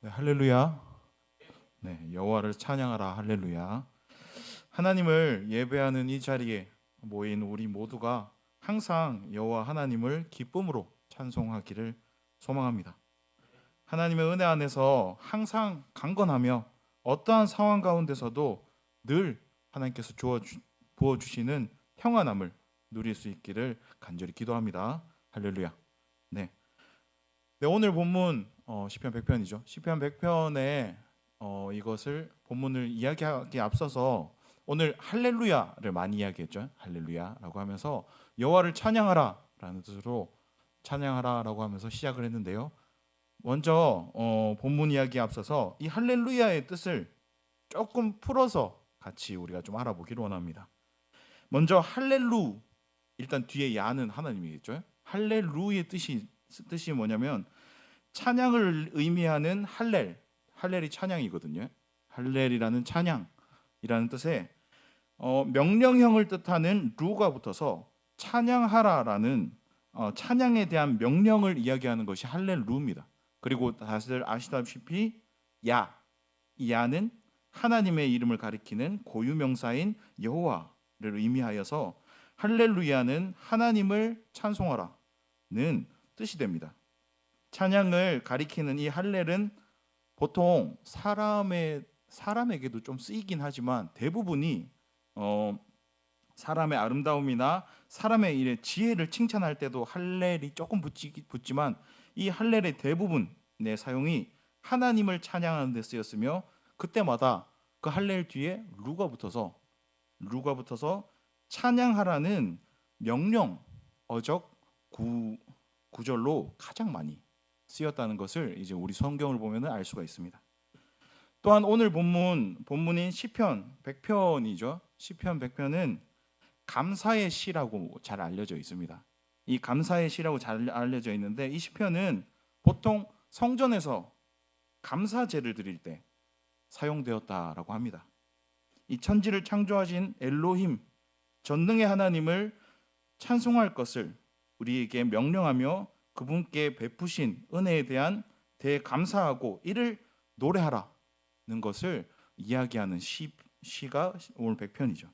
네, 할렐루야. 네, 여호와를 찬양하라. 할렐루야. 하나님을 예배하는 이 자리에 모인 우리 모두가 항상 여호와 하나님을 기쁨으로 찬송하기를 소망합니다. 하나님의 은혜 안에서 항상 강건하며 어떠한 상황 가운데서도 늘 하나님께서 부어 주시는 평안함을 누릴 수 있기를 간절히 기도합니다. 할렐루야. 네. 네, 오늘 본문 시편 100편이죠. 시편 100편에 이것을 본문을 이야기하기에 앞서서 오늘 할렐루야를 많이 이야기했죠. 할렐루야라고 하면서 여호와를 찬양하라라는 뜻으로 찬양하라라고 하면서 시작을 했는데요. 먼저 본문 이야기에 앞서서 이 할렐루야의 뜻을 조금 풀어서 같이 우리가 좀 알아보기를 원합니다. 먼저 할렐루, 일단 뒤에 야는 하나님이겠죠. 할렐루의 뜻이 뭐냐면 찬양을 의미하는 할렐, 할렐이 찬양이거든요. 할렐이라는 찬양이라는 뜻에 명령형을 뜻하는 루가 붙어서 찬양하라라는 찬양에 대한 명령을 이야기하는 것이 할렐루입니다. 그리고 다들 아시다시피 야, 이 야는 하나님의 이름을 가리키는 고유명사인 여호와를 의미하여서 할렐루야는 하나님을 찬송하라는 뜻이 됩니다. 찬양을 가리키는 이 할렐은 보통 사람에게도 좀 쓰이긴 하지만 대부분이 사람의 아름다움이나 사람의 일의 지혜를 칭찬할 때도 할렐이 조금 붙지만 이 할렐의 대부분의 사용이 하나님을 찬양하는 데 쓰였으며 그때마다 그 할렐 뒤에 루가 붙어서 찬양하라는 명령 어적 구절로 가장 많이 쓰였다는 것을 이제 우리 성경을 보면은 알 수가 있습니다. 또한 오늘 본문인 시편 100편이죠. 시편 100편은 감사의 시라고 잘 알려져 있습니다. 이 감사의 시라고 잘 알려져 있는데 이 시편은 보통 성전에서 감사제를 드릴 때 사용되었다라고 합니다. 이 천지를 창조하신 엘로힘 전능의 하나님을 찬송할 것을 우리에게 명령하며 그분께 베푸신 은혜에 대한 대감사하고 이를 노래하라는 것을 이야기하는 시가 오늘 100편이죠.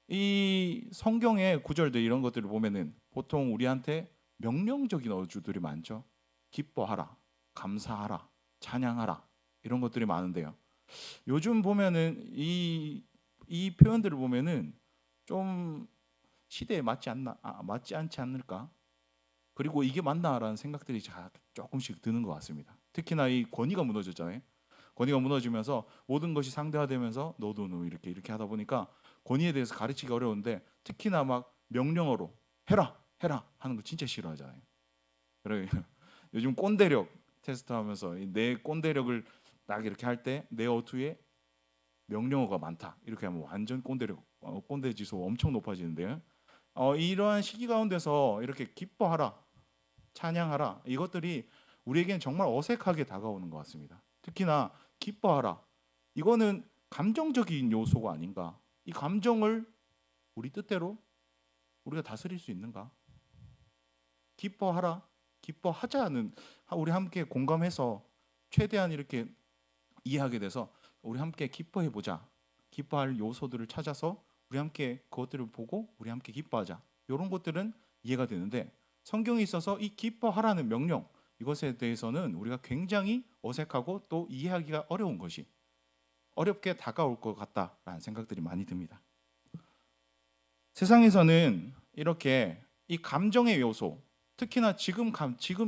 이 성경의 구절들 이런 것들을 보면은 보통 우리한테 명령적인 어조들이 많죠. 기뻐하라, 감사하라, 찬양하라 이런 것들이 많은데요. 요즘 보면은 이 표현들을 보면은 좀 시대에 맞지 않지 않을까? 그리고 이게 맞나라는 생각들이 조금씩 드는 것 같습니다. 특히나 이 권위가 무너졌잖아요. 권위가 무너지면서 모든 것이 상대화되면서 너도 너 이렇게 하다 보니까 권위에 대해서 가르치기 어려운데 특히나 막 명령어로 해라 하는 거 진짜 싫어하잖아요. 그래 요즘 꼰대력 테스트하면서 내 꼰대력을 딱 이렇게 할 때 내 어투에 명령어가 많다 이렇게 하면 완전 꼰대 지수 엄청 높아지는데요. 이러한 시기 가운데서 이렇게 기뻐하라, 찬양하라 이것들이 우리에게는 정말 어색하게 다가오는 것 같습니다. 특히나 기뻐하라 이거는 감정적인 요소가 아닌가? 이 감정을 우리 뜻대로 우리가 다스릴 수 있는가? 기뻐하라, 기뻐하자는 우리 함께 공감해서 최대한 이렇게 이해하게 돼서 우리 함께 기뻐해 보자. 기뻐할 요소들을 찾아서 우리 함께 그것들을 보고 우리 함께 기뻐하자. 이런 것들은 이해가 되는데 성경에 있어서 이 기뻐하라는 명령 이것에 대해서는 우리가 굉장히 어색하고 또 이해하기가 어려운 것이 어렵게 다가올 것 같다라는 생각들이 많이 듭니다. 세상에서는 이렇게 이 감정의 요소, 특히나 지금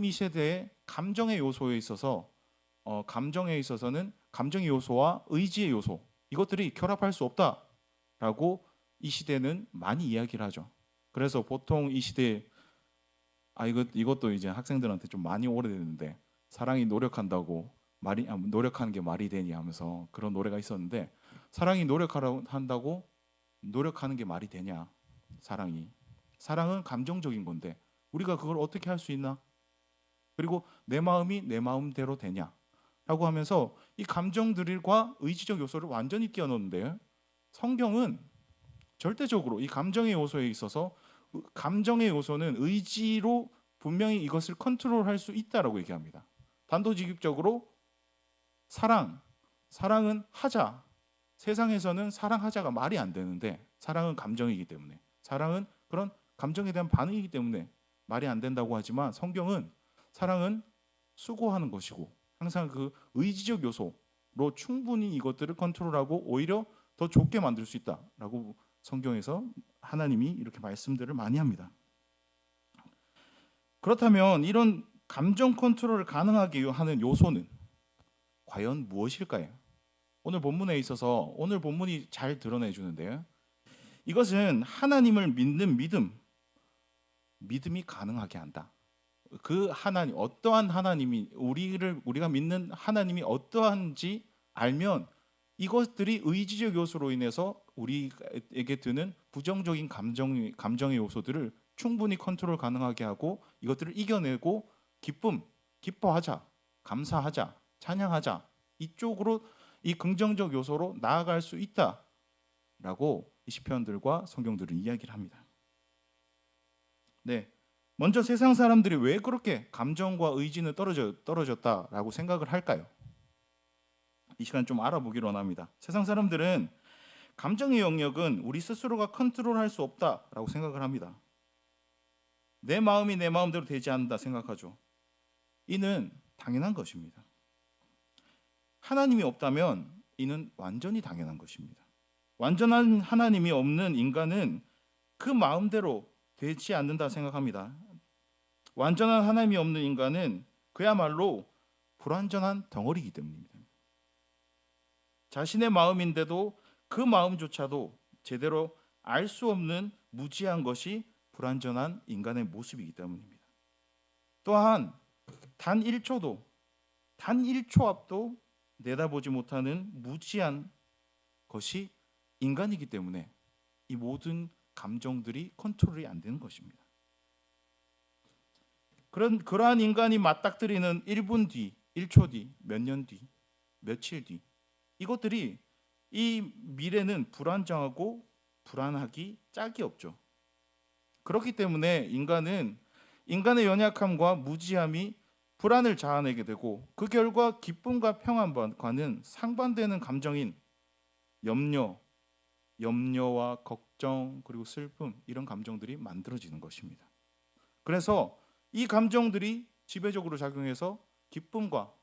이 세대의 감정의 요소에 있어서 감정에 있어서는 감정의 요소와 의지의 요소 이것들이 결합할 수 없다라고 이 시대는 많이 이야기를 하죠. 그래서 보통 이 시대에 이것도 이제 학생들한테 좀 많이 오래됐는데 사랑이 노력한다고 노력하는 게 말이 되니 하면서 그런 노래가 있었는데 사랑이 한다고 노력하는 게 말이 되냐? 사랑은 감정적인 건데 우리가 그걸 어떻게 할 수 있나? 그리고 내 마음이 내 마음대로 되냐? 라고 하면서 이 감정들과 의지적 요소를 완전히 끼워넣는데 성경은 절대적으로 이 감정의 요소에 있어서 감정의 요소는 의지로 분명히 이것을 컨트롤할 수 있다라고 얘기합니다. 단도직입적으로 사랑은 하자. 세상에서는 사랑하자가 말이 안 되는데 사랑은 감정이기 때문에 사랑은 그런 감정에 대한 반응이기 때문에 말이 안 된다고 하지만 성경은 사랑은 수고하는 것이고 항상 그 의지적 요소로 충분히 이것들을 컨트롤하고 오히려 더 좋게 만들 수 있다라고 성경에서 하나님이 이렇게 말씀들을 많이 합니다. 그렇다면 이런 감정 컨트롤을 가능하게 하는 요소는 과연 무엇일까요? 오늘 본문에 있어서 오늘 본문이 잘 드러내 주는데요. 이것은 하나님을 믿는 믿음이 가능하게 한다. 그 하나님, 어떠한 하나님이 우리가 믿는 하나님이 어떠한지 알면 이것들이 의지적 요소로 인해서 우리에게 드는 부정적인 감정의 요소들을 충분히 컨트롤 가능하게 하고 이것들을 이겨내고 기뻐하자, 감사하자, 찬양하자 이쪽으로 이 긍정적 요소로 나아갈 수 있다라고 이 시편들과 성경들은 이야기를 합니다. 네, 먼저 세상 사람들이 왜 그렇게 감정과 의지는 떨어졌다라고 생각을 할까요? 이 시간 좀 알아보기로 원합니다. 세상 사람들은 감정의 영역은 우리 스스로가 컨트롤할 수 없다라고 생각을 합니다. 내 마음이 내 마음대로 되지 않는다 생각하죠. 이는 당연한 것입니다. 하나님이 없다면 이는 완전히 당연한 것입니다. 완전한 하나님이 없는 인간은 그 마음대로 되지 않는다 생각합니다. 완전한 하나님이 없는 인간은 그야말로 불완전한 덩어리이기 때문입니다. 자신의 마음인데도 그 마음조차도 제대로 알 수 없는 무지한 것이 불완전한 인간의 모습이기 때문입니다. 또한 단 1초 앞도 내다보지 못하는 무지한 것이 인간이기 때문에 이 모든 감정들이 컨트롤이 안 되는 것입니다. 그러한 인간이 맞닥뜨리는 1분 뒤, 1초 뒤, 몇 년 뒤, 며칠 뒤 이것들이 이 미래는 불안정하고 불안하기 짝이 없죠. 그렇기 때문에 인간의 연약함과 무지함이 불안을 자아내게 되고 그 결과 기쁨과 평안과는 상반되는 감정인 염려와 걱정 그리고 슬픔 이런 감정들이 만들어지는 것입니다. 그래서 이 감정들이 지배적으로 작용해서 기쁨과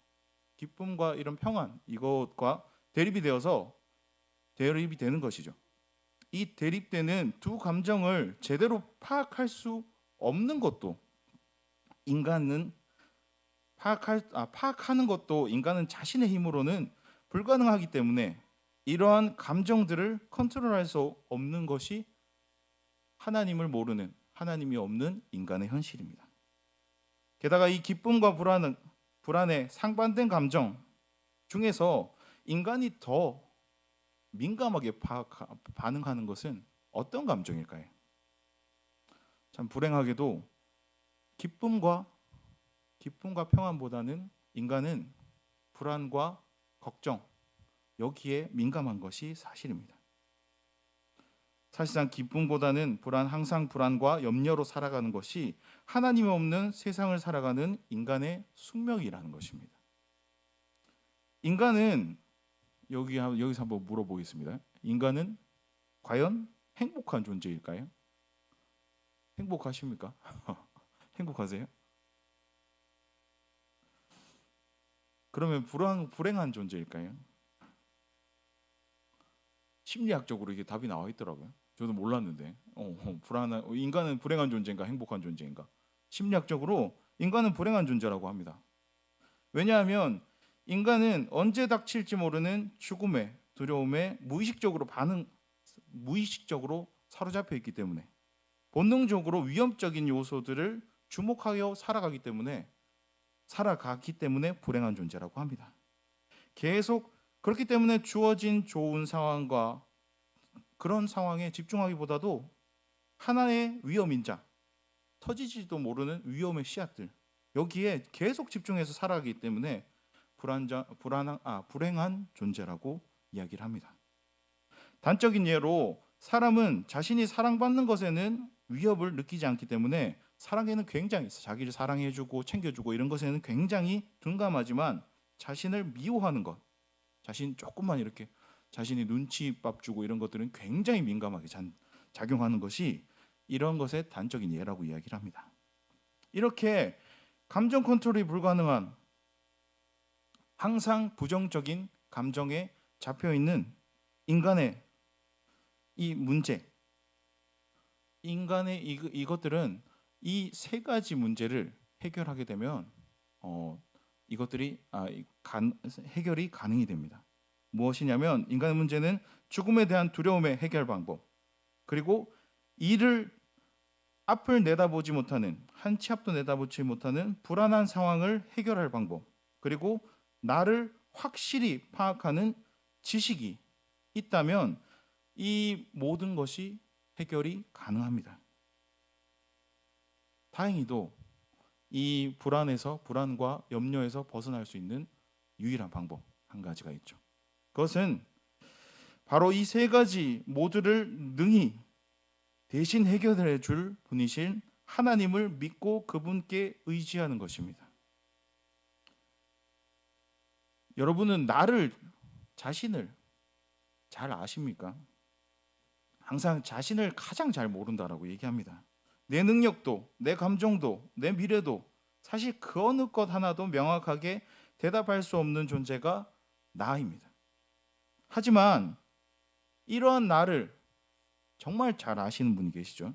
이런 평안 이것과 대립이 되는 것이죠. 이 대립되는 두 감정을 제대로 파악할 수 없는 것도 파악하는 것도 인간은 자신의 힘으로는 불가능하기 때문에 이러한 감정들을 컨트롤할 수 없는 것이 하나님을 모르는 하나님이 없는 인간의 현실입니다. 게다가 이 기쁨과 불안의 상반된 감정 중에서 인간이 더 민감하게 반응하는 것은 어떤 감정일까요? 참 불행하게도 기쁨과 평안보다는 인간은 불안과 걱정 여기에 민감한 것이 사실입니다. 사실상 기쁨보다는 항상 불안과 염려로 살아가는 것이 하나님 없는 세상을 살아가는 인간의 숙명이라는 것입니다. 인간은 여기서 한번 물어보겠습니다. 인간은 과연 행복한 존재일까요? 행복하십니까? 행복하세요? 그러면 불행한 존재일까요? 심리학적으로 이게 답이 나와 있더라고요. 저도 몰랐는데 인간은 불행한 존재인가 행복한 존재인가? 심리학적으로 인간은 불행한 존재라고 합니다. 왜냐하면 인간은 언제 닥칠지 모르는 죽음의 두려움에 무의식적으로 사로잡혀 있기 때문에 본능적으로 위험적인 요소들을 주목하여 살아가기 때문에 불행한 존재라고 합니다. 계속 그렇기 때문에 주어진 좋은 상황과 그런 상황에 집중하기보다도 하나의 위험인자, 터지지도 모르는 위험의 씨앗들 여기에 계속 집중해서 살아가기 때문에 불행한 존재라고 이야기를 합니다. 단적인 예로 사람은 자신이 사랑받는 것에는 위협을 느끼지 않기 때문에 사랑에는 굉장히 자기를 사랑해주고 챙겨주고 이런 것에는 굉장히 둔감하지만 자신을 미워하는 것, 자신 조금만 이렇게 자신이 눈치밥 주고 이런 것들은 굉장히 민감하게 작용하는 것이 이런 것의 단적인 예라고 이야기를 합니다. 이렇게 감정 컨트롤이 불가능한 항상 부정적인 감정에 잡혀 있는 인간의 이 문제, 인간의 이것들은 이 세 가지 문제를 해결하게 되면 이것들이 해결이 가능이 됩니다. 무엇이냐면 인간의 문제는 죽음에 대한 두려움의 해결 방법, 그리고 이를 앞을 내다보지 못하는 한 치 앞도 내다보지 못하는 불안한 상황을 해결할 방법, 그리고 나를 확실히 파악하는 지식이 있다면 이 모든 것이 해결이 가능합니다. 다행히도 이 불안과 염려에서 벗어날 수 있는 유일한 방법 한 가지가 있죠. 그것은 바로 이 세 가지 모두를 능히 대신 해결해 줄 분이신 하나님을 믿고 그분께 의지하는 것입니다. 여러분은 자신을 잘 아십니까? 항상 자신을 가장 잘 모른다라고 얘기합니다. 내 능력도, 내 감정도, 내 미래도 사실 그 어느 것 하나도 명확하게 대답할 수 없는 존재가 나입니다. 하지만 이러한 나를 정말 잘 아시는 분이 계시죠.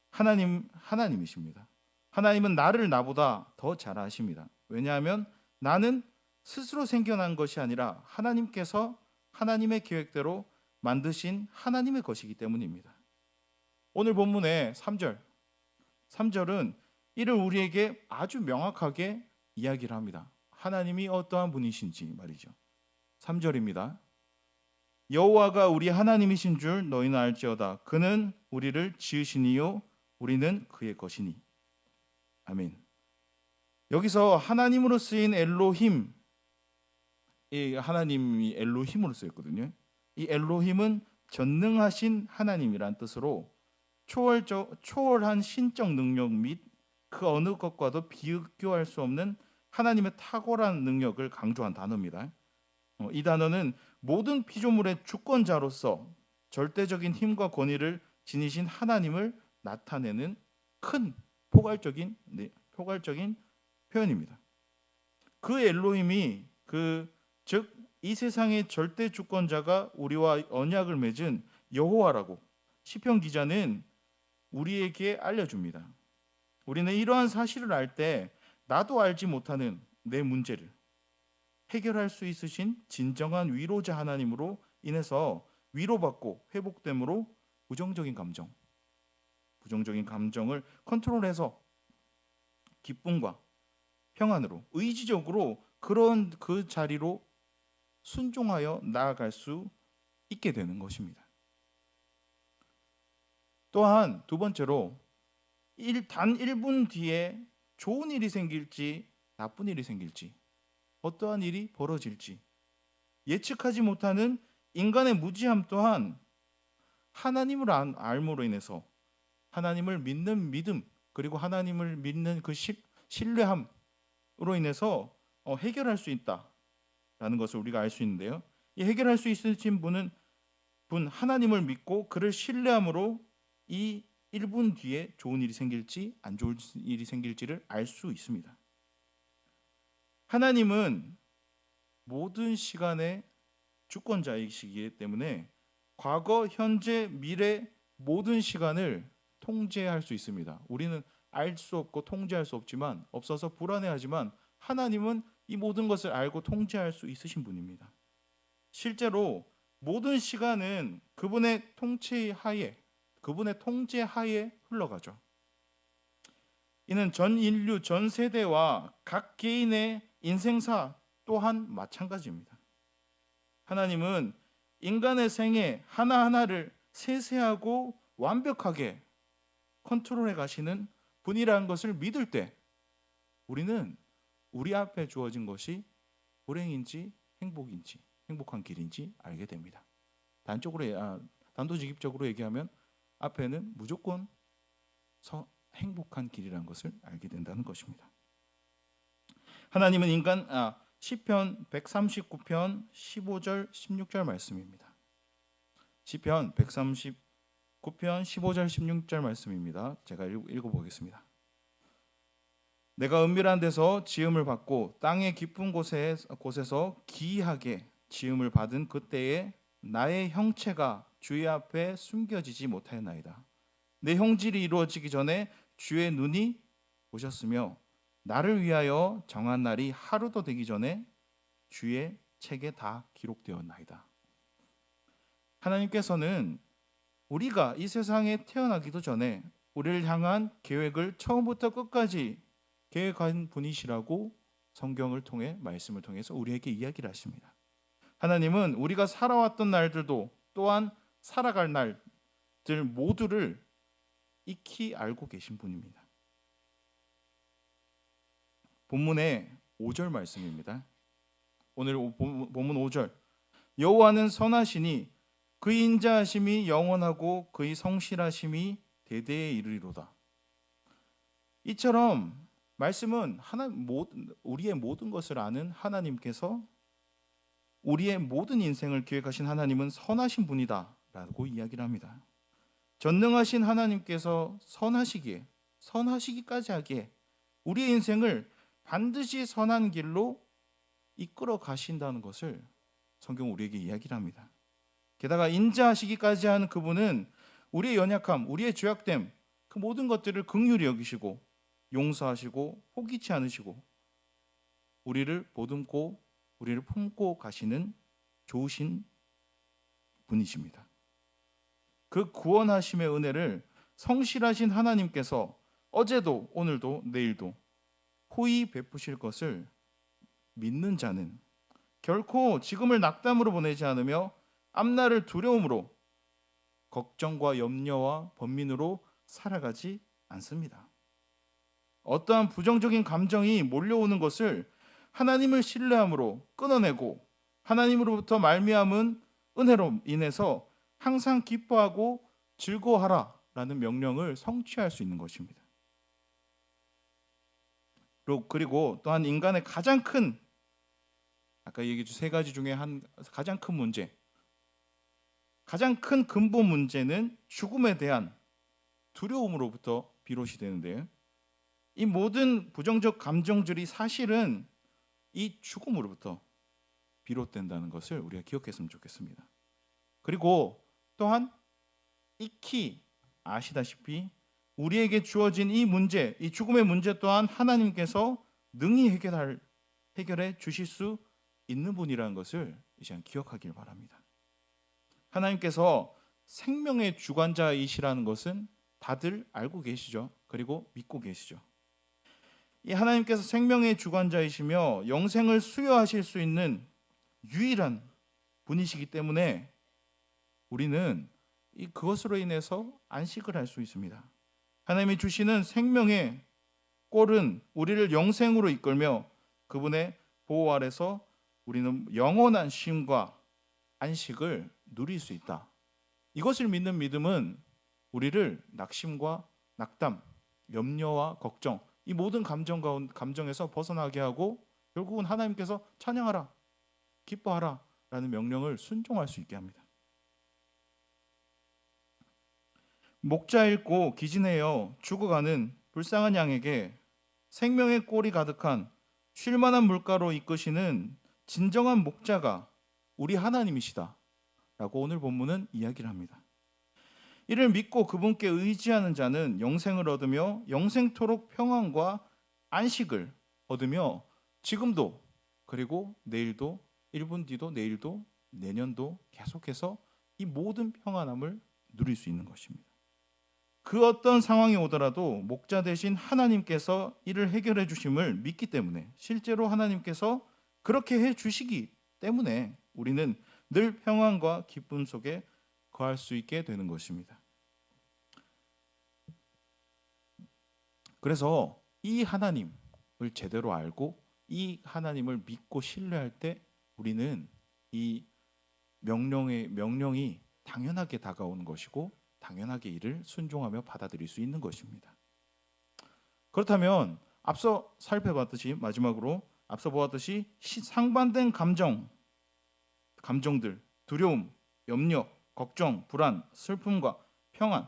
하나님이십니다. 하나님은 나를 나보다 더 잘 아십니다. 왜냐하면 나는 스스로 생겨난 것이 아니라 하나님께서 하나님의 계획대로 만드신 하나님의 것이기 때문입니다. 오늘 본문의 3절은 이를 우리에게 아주 명확하게 이야기를 합니다. 하나님이 어떠한 분이신지 말이죠. 3절입니다. 여호와가 우리 하나님이신 줄 너희는 알지어다. 그는 우리를 지으시니요 우리는 그의 것이니. 아멘. 여기서 하나님으로 쓰인 엘로힘, 이 하나님이 엘로힘으로 쓰였거든요. 이 엘로힘은 전능하신 하나님이란 뜻으로 초월한 신적 능력 및 그 어느 것과도 비교할 수 없는 하나님의 탁월한 능력을 강조한 단어입니다. 이 단어는 모든 피조물의 주권자로서 절대적인 힘과 권위를 지니신 하나님을 나타내는 큰 포괄적인 표현입니다. 그 엘로힘이 즉 이 세상의 절대 주권자가 우리와 언약을 맺은 여호와라고 시편 기자는 우리에게 알려줍니다. 우리는 이러한 사실을 알 때 나도 알지 못하는 내 문제를 해결할 수 있으신 진정한 위로자 하나님으로 인해서 위로받고 회복됨으로 부정적인 감정을 컨트롤해서 기쁨과 평안으로 의지적으로 그런 그 자리로 순종하여 나아갈 수 있게 되는 것입니다. 또한 두 번째로 단 1분 뒤에 좋은 일이 생길지 나쁜 일이 생길지 어떠한 일이 벌어질지 예측하지 못하는 인간의 무지함 또한 하나님을 알므로 인해서 하나님을 믿는 믿음 그리고 하나님을 믿는 그 신뢰함으로 인해서 해결할 수 있다라는 것을 우리가 알 수 있는데요. 이 해결할 수 있으신 분은 하나님을 믿고 그를 신뢰함으로 이 1분 뒤에 좋은 일이 생길지 안 좋은 일이 생길지를 알 수 있습니다. 하나님은 모든 시간의 주권자이시기 때문에 과거, 현재, 미래 모든 시간을 통제할 수 있습니다. 우리는 알 수 없고 통제할 수 없어서 불안해하지만 하나님은 이 모든 것을 알고 통제할 수 있으신 분입니다. 실제로 모든 시간은 그분의 통제 하에 흘러가죠. 이는 전 인류 전 세대와 각 개인의 인생사 또한 마찬가지입니다. 하나님은 인간의 생애 하나하나를 세세하고 완벽하게 컨트롤해 가시는 분이라는 것을 믿을 때 우리는 우리 앞에 주어진 것이 불행인지 행복한 길인지 알게 됩니다. 단도직입적으로 얘기하면 앞에는 무조건 행복한 길이라는 것을 알게 된다는 것입니다. 하나님은 시편 139편 15절 16절 말씀입니다. 시편 139편 15절 16절 말씀입니다. 제가 읽어보겠습니다. 내가 은밀한 데서 지음을 받고 땅의 깊은 곳에서 기이하게 지음을 받은 그때에 나의 형체가 주의 앞에 숨겨지지 못하였나이다. 내 형질이 이루어지기 전에 주의 눈이 보셨으며 나를 위하여 정한 날이 하루도 되기 전에 주의 책에 다 기록되었나이다. 하나님께서는 우리가 이 세상에 태어나기도 전에 우리를 향한 계획을 처음부터 끝까지 계획한 분이시라고 성경을 통해 말씀을 통해서 우리에게 이야기를 하십니다. 하나님은 우리가 살아왔던 날들도 또한 살아갈 날들 모두를 익히 알고 계신 분입니다. 본문의 5절 말씀입니다. 오늘 본문 5절. 여호와는 선하시니 그의 인자하심이 영원하고 그의 성실하심이 대대에 이르리로다. 이처럼 말씀은 우리의 모든 것을 아는 하나님께서 우리의 모든 인생을 기획하신 하나님은 선하신 분이다 라고 이야기를 합니다. 전능하신 하나님께서 선하시기까지 하기에 우리의 인생을 반드시 선한 길로 이끌어 가신다는 것을 성경 우리에게 이야기를 합니다. 게다가 인자하시기까지 하는 그분은 우리의 연약함, 우리의 죄악됨 그 모든 것들을 긍휼히 여기시고 용서하시고 포기치 않으시고 우리를 보듬고 우리를 품고 가시는 좋으신 분이십니다. 그 구원하심의 은혜를 성실하신 하나님께서 어제도 오늘도 내일도 호의 베푸실 것을 믿는 자는 결코 지금을 낙담으로 보내지 않으며 앞날을 두려움으로 걱정과 염려와 번민으로 살아가지 않습니다. 어떠한 부정적인 감정이 몰려오는 것을 하나님을 신뢰함으로 끊어내고 하나님으로부터 말미암은 은혜로 인해서 항상 기뻐하고 즐거워하라라는 명령을 성취할 수 있는 것입니다. 그리고 또한 인간의 가장 큰 아까 얘기해 준 세 가지 중에 가장 큰 문제, 가장 큰 근본 문제는 죽음에 대한 두려움으로부터 비롯이 되는데요. 이 모든 부정적 감정들이 사실은 이 죽음으로부터 비롯된다는 것을 우리가 기억했으면 좋겠습니다. 그리고 또한 익히 아시다시피 우리에게 주어진 이 문제, 이 죽음의 문제 또한 하나님께서 능히 해결해 주실 수 있는 분이라는 것을 이 시간 기억하길 바랍니다. 하나님께서 생명의 주관자이시라는 것은 다들 알고 계시죠. 그리고 믿고 계시죠. 이 하나님께서 생명의 주관자이시며 영생을 수여하실 수 있는 유일한 분이시기 때문에 우리는 그것으로 인해서 안식을 할 수 있습니다. 하나님이 주시는 생명의 꼴은 우리를 영생으로 이끌며 그분의 보호 아래서 우리는 영원한 쉼과 안식을 누릴 수 있다. 이것을 믿는 믿음은 우리를 낙심과 낙담, 염려와 걱정 이 모든 감정에서 벗어나게 하고 결국은 하나님께서 찬양하라, 기뻐하라 라는 명령을 순종할 수 있게 합니다. 목자 잃고 기진하여 죽어가는 불쌍한 양에게 생명의 꼴이 가득한 쉴만한 물가로 이끄시는 진정한 목자가 우리 하나님이시다 라고 오늘 본문은 이야기를 합니다. 이를 믿고 그분께 의지하는 자는 영생을 얻으며 영생토록 평안과 안식을 얻으며 지금도 그리고 내일도 1분 뒤도 내일도 내년도 계속해서 이 모든 평안함을 누릴 수 있는 것입니다. 그 어떤 상황이 오더라도 목자 대신 하나님께서 이를 해결해 주심을 믿기 때문에 실제로 하나님께서 그렇게 해 주시기 때문에 우리는 늘 평안과 기쁨 속에 거할 수 있게 되는 것입니다. 그래서 이 하나님을 제대로 알고 이 하나님을 믿고 신뢰할 때 우리는 이 명령이 당연하게 다가오는 것이고 당연하게 이를 순종하며 받아들일 수 있는 것입니다. 그렇다면 앞서 살펴봤듯이 마지막으로 앞서 보았듯이 상반된 감정들, 두려움, 염려, 걱정, 불안, 슬픔과 평안,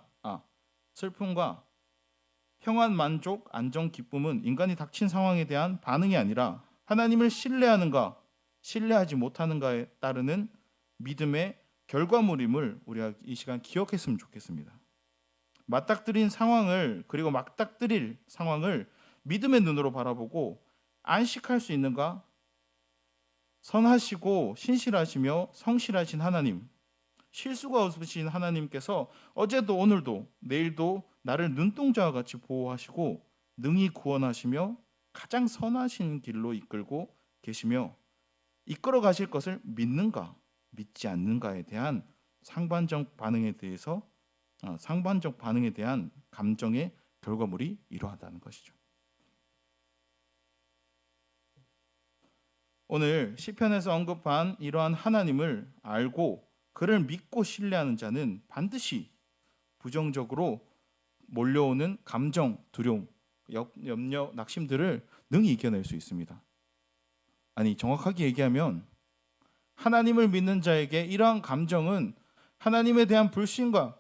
만족, 안정, 기쁨은 인간이 닥친 상황에 대한 반응이 아니라 하나님을 신뢰하는가, 신뢰하지 못하는가에 따르는 믿음의 결과물임을 우리가 이 시간 기억했으면 좋겠습니다. 맞닥뜨린 상황을 그리고 맞닥뜨릴 상황을 믿음의 눈으로 바라보고 안식할 수 있는가? 선하시고 신실하시며 성실하신 하나님, 실수가 없으신 하나님께서 어제도 오늘도 내일도 나를 눈동자와 같이 보호하시고 능히 구원하시며 가장 선하신 길로 이끌고 계시며 이끌어 가실 것을 믿는가 믿지 않는가에 대한 상반적 반응에 대한 감정의 결과물이 이러하다는 것이죠. 오늘 시편에서 언급한 이러한 하나님을 알고 그를 믿고 신뢰하는 자는 반드시 부정적으로 몰려오는 감정, 두려움, 염려, 낙심들을 능히 이겨낼 수 있습니다. 아니, 정확하게 얘기하면 하나님을 믿는 자에게 이러한 감정은 하나님에 대한 불신과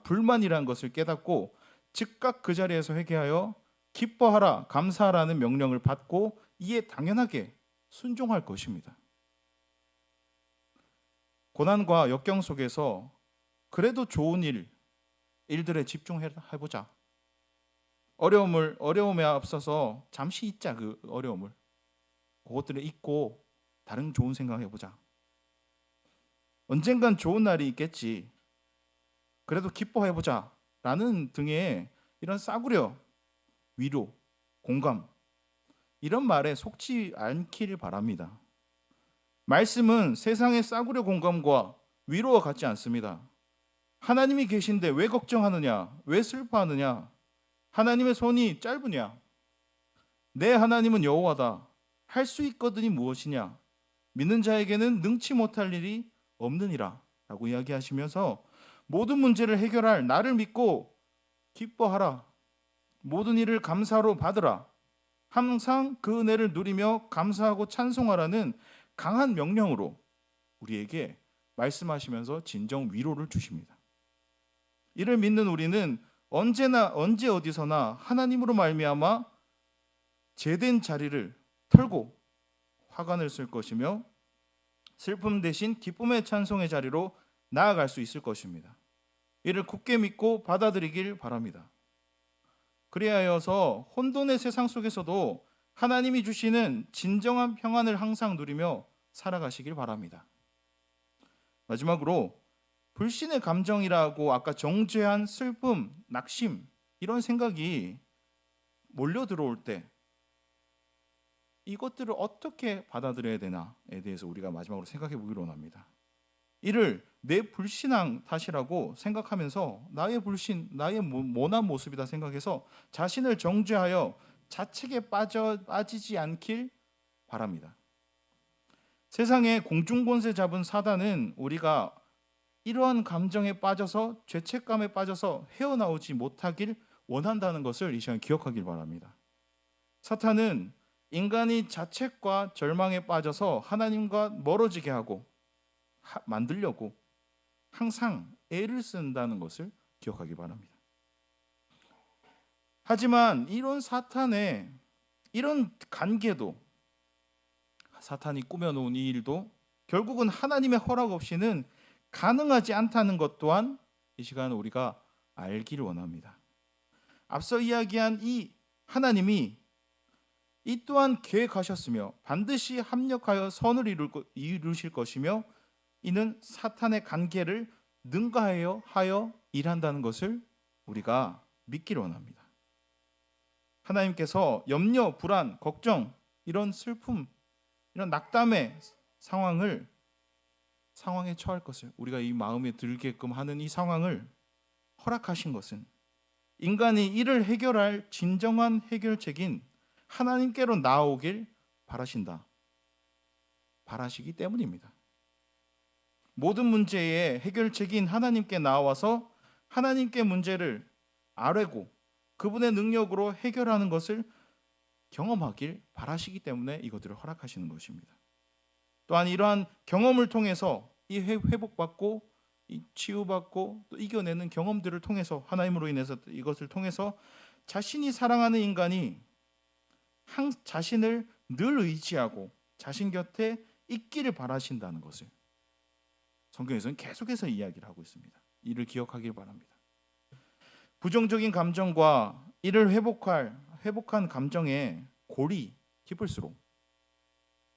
불만이라는 것을 깨닫고 즉각 그 자리에서 회개하여 기뻐하라, 감사하라는 명령을 받고 이에 당연하게 순종할 것입니다. 고난과 역경 속에서 그래도 좋은 일들에 집중해보자. 어려움에 앞서서 잠시 잊자. 그 어려움을 그것들을 잊고 다른 좋은 생각해보자. 언젠간 좋은 날이 있겠지. 그래도 기뻐해보자 라는 등의 이런 싸구려, 위로, 공감, 이런 말에 속지 않기를 바랍니다. 말씀은 세상의 싸구려 공감과 위로와 같지 않습니다. 하나님이 계신데 왜 걱정하느냐? 왜 슬퍼하느냐? 하나님의 손이 짧으냐? 내 하나님은 여호와다. 할 수 있거든이 무엇이냐? 믿는 자에게는 능치 못할 일이 없느니라 라고 이야기하시면서 모든 문제를 해결할 나를 믿고 기뻐하라. 모든 일을 감사로 받으라. 항상 그 은혜를 누리며 감사하고 찬송하라는 강한 명령으로 우리에게 말씀하시면서 진정 위로를 주십니다. 이를 믿는 우리는 언제나 언제 어디서나 하나님으로 말미암아 제된 자리를 털고 화관을 쓸 것이며 슬픔 대신 기쁨의 찬송의 자리로 나아갈 수 있을 것입니다. 이를 굳게 믿고 받아들이길 바랍니다. 그리하여서 혼돈의 세상 속에서도 하나님이 주시는 진정한 평안을 항상 누리며 살아가시길 바랍니다. 마지막으로 불신의 감정이라고 아까 정죄한 슬픔, 낙심 이런 생각이 몰려 들어올 때 이것들을 어떻게 받아들여야 되나에 대해서 우리가 마지막으로 생각해 보기로 원합니다. 이를 내 불신앙 탓이라고 생각하면서 나의 불신, 나의 모난 모습이다 생각해서 자신을 정죄하여 자책에 빠지지 않길 바랍니다. 세상에 공중권세 잡은 사단은 우리가 이러한 감정에 빠져서 죄책감에 빠져서 헤어나오지 못하길 원한다는 것을 이 시간 기억하길 바랍니다. 사탄은 인간이 자책과 절망에 빠져서 하나님과 멀어지게 하고 만들려고 항상 애를 쓴다는 것을 기억하기 바랍니다. 하지만 이런 사탄의 이런 관계도 사탄이 꾸며놓은 이 일도 결국은 하나님의 허락 없이는 가능하지 않다는 것 또한 이 시간 우리가 알기를 원합니다. 앞서 이야기한 이 하나님이 이 또한 계획하셨으며 반드시 합력하여 선을 이루실 것이며 이는 사탄의 관계를 능가하여 일한다는 것을 우리가 믿기를 원합니다. 하나님께서 염려, 불안, 걱정, 이런 슬픔, 이런 낙담의 상황에 처할 것을 우리가 이 마음에 들게끔 하는 이 상황을 허락하신 것은 인간이 이를 해결할 진정한 해결책인 하나님께로 나오길 바라시기 때문입니다. 모든 문제의 해결책인 하나님께 나와서 하나님께 문제를 아뢰고 그분의 능력으로 해결하는 것을 경험하길 바라시기 때문에 이것들을 허락하시는 것입니다. 또한 이러한 경험을 통해서 이 회복받고 이 치유받고 또 이겨내는 경험들을 통해서 하나님으로 인해서 이것을 통해서 자신이 사랑하는 인간이 자신을 늘 의지하고 자신 곁에 있기를 바라신다는 것을 성경에서는 계속해서 이야기를 하고 있습니다. 이를 기억하길 바랍니다. 부정적인 감정과 이를 회복한 감정의 골이 깊을수록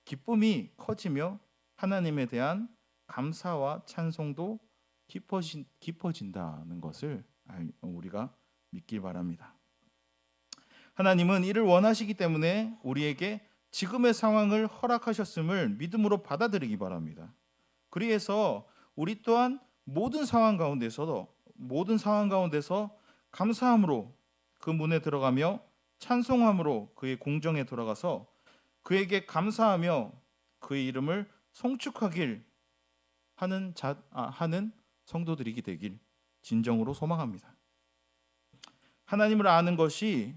기쁨이 커지며 하나님에 대한 감사와 찬송도 깊어진다는 것을 우리가 믿길 바랍니다. 하나님은 이를 원하시기 때문에 우리에게 지금의 상황을 허락하셨음을 믿음으로 받아들이기 바랍니다. 그래서 우리 또한 모든 상황 가운데서 감사함으로 그 문에 들어가며 찬송함으로 그의 공정에 들어가서 그에게 감사하며 그의 이름을 송축하길 하는 성도들이 되길 진정으로 소망합니다. 하나님을 아는 것이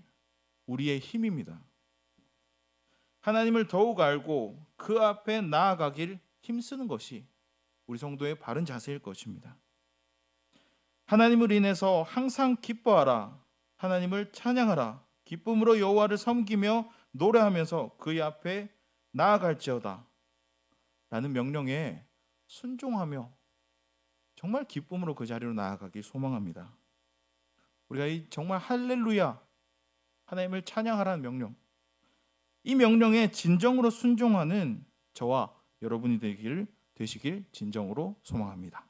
우리의 힘입니다. 하나님을 더욱 알고 그 앞에 나아가길 힘쓰는 것이 우리 성도의 바른 자세일 것입니다. 하나님을 인해서 항상 기뻐하라, 하나님을 찬양하라, 기쁨으로 여호와를 섬기며 노래하면서 그의 앞에 나아갈지어다 라는 명령에 순종하며 정말 기쁨으로 그 자리로 나아가길 소망합니다. 우리가 정말 할렐루야, 하나님을 찬양하라는 명령, 이 명령에 진정으로 순종하는 저와 여러분이 되시길 진정으로 소망합니다.